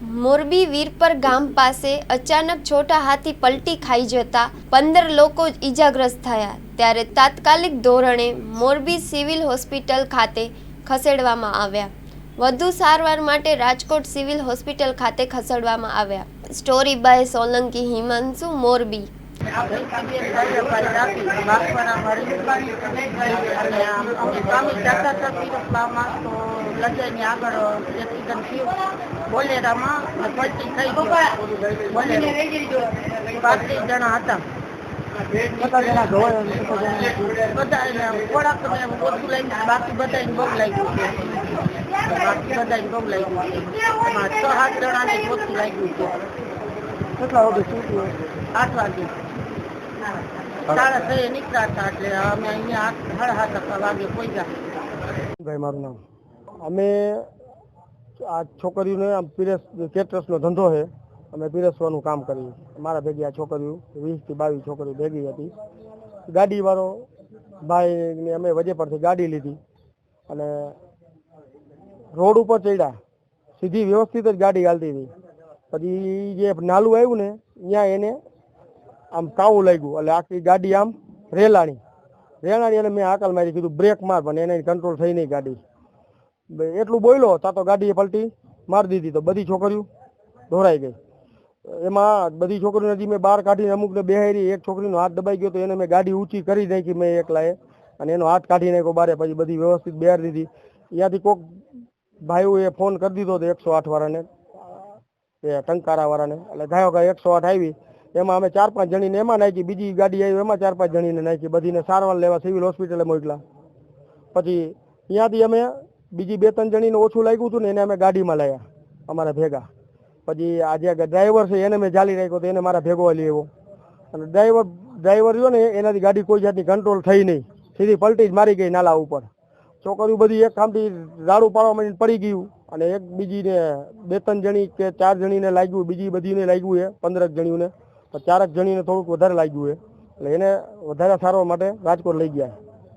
મોરબી વીરપર ગામ પાસે અચાનક છોટા હાથી પલટી ખાઈ જતા 15 લોકો ઈજાગ્રસ્ત થયા ત્યારે તાત્કાલિક ધોરણે મોરબી સિવિલ હોસ્પિટલ ખાતે ખસેડવામાં આવ્યા. વધુ સારવાર માટે રાજકોટ સિવિલ હોસ્પિટલ ખાતે ખસેડવામાં આવ્યા. Story by Solanki Himanshu, Morbi. બોલેરામાં પલટી થઈ ગઈ. 35 જણા હતા. બધા થોડાક ઓછું લાગ્યું, બાકી બધાને બહુ લાગ્યું છે. એમાં 6-7 જણાને ઓછું લાગ્યું છે. કેટલા વાગે છૂટ્યું? 8 વાગે 6:30 નીકળ્યા હતા, એટલે અમે અહીંયા 7:30 વાગે પહોંચ્યા. મારું નામ અમે આ છોકરીઓને આમ કેટરસનો ધંધો છે. અમે પીરસવાનું કામ કરીએ. મારા ભેગી આ છોકરીઓ 20 થી 22 છોકરીઓ ભેગી હતી. ગાડીવાળો ભાઈને અમે વજે પરથી ગાડી લીધી અને રોડ ઉપર ચડ્યા. સીધી વ્યવસ્થિત જ ગાડી હાલતી હતી. પછી જે નાલું આવ્યું ને ત્યાં એને આમ કાવું લાગ્યું, એટલે આખી ગાડી આમ રેલાણી એટલે મેં હાકલ મારી, કીધું બ્રેક માર, પણ એને કંટ્રોલ થઈ નહીં ગાડી. એટલું બોલ્યો તા તો ગાડીએ પલટી મારી દીધી. તો બધી છોકરીઓ દોરાઈ ગઈ. એમાં બધી છોકરીઓ હજી મેં બહાર કાઢીને અમુકને બેહારી. એક છોકરીનો હાથ દબાઈ ગયો તો એને મેં ગાડી ઊંચી કરી નાખી મેં એકલાએ, અને એનો હાથ કાઢી નાખ્યો બારે. પછી બધી વ્યવસ્થિત બેહારી દીધી. ત્યાંથી કોઈક ભાઈઓએ ફોન કરી દીધો હતો 108 વાળાને, એ ટંકારા વાળાને. એટલે ગાયો ગાય 108 આવી. એમાં અમે 4-5 જણીને એમાં નાખી. બીજી ગાડી આવી એમાં 4-5 જણીને નાખી. બધીને સારવાર લેવા સિવિલ હોસ્પિટલે મોકલા. પછી ત્યાંથી અમે બીજી 2-3 જણીને ઓછું લાગ્યું હતું ને એને અમે ગાડીમાં લાવ્યા અમારા ભેગા. પછી આ જે ડ્રાઈવર છે એને મેં જાલી નાખ્યો તો એને મારા ભેગો લઈ આવ્યો. અને ડ્રાઈવર રહ્યો ને એનાથી ગાડી કોઈ જાતની કંટ્રોલ થઈ નહીં, સીધી પલટી જ મારી ગઈ નાલા ઉપર. છોકરીઓ બધી એક કામથી રાડું પાડવા માંડીને પડી ગયું. અને એક બીજીને 2-3 જણી કે 4 જણીને લાગ્યું, બીજી બધીને લાગ્યું છે 15 જણીઓને. તો 4 જણીને થોડુંક વધારે લાગ્યું છે. એટલે એને વધારે સારવાર માટે રાજકોટ લઈ ગયા.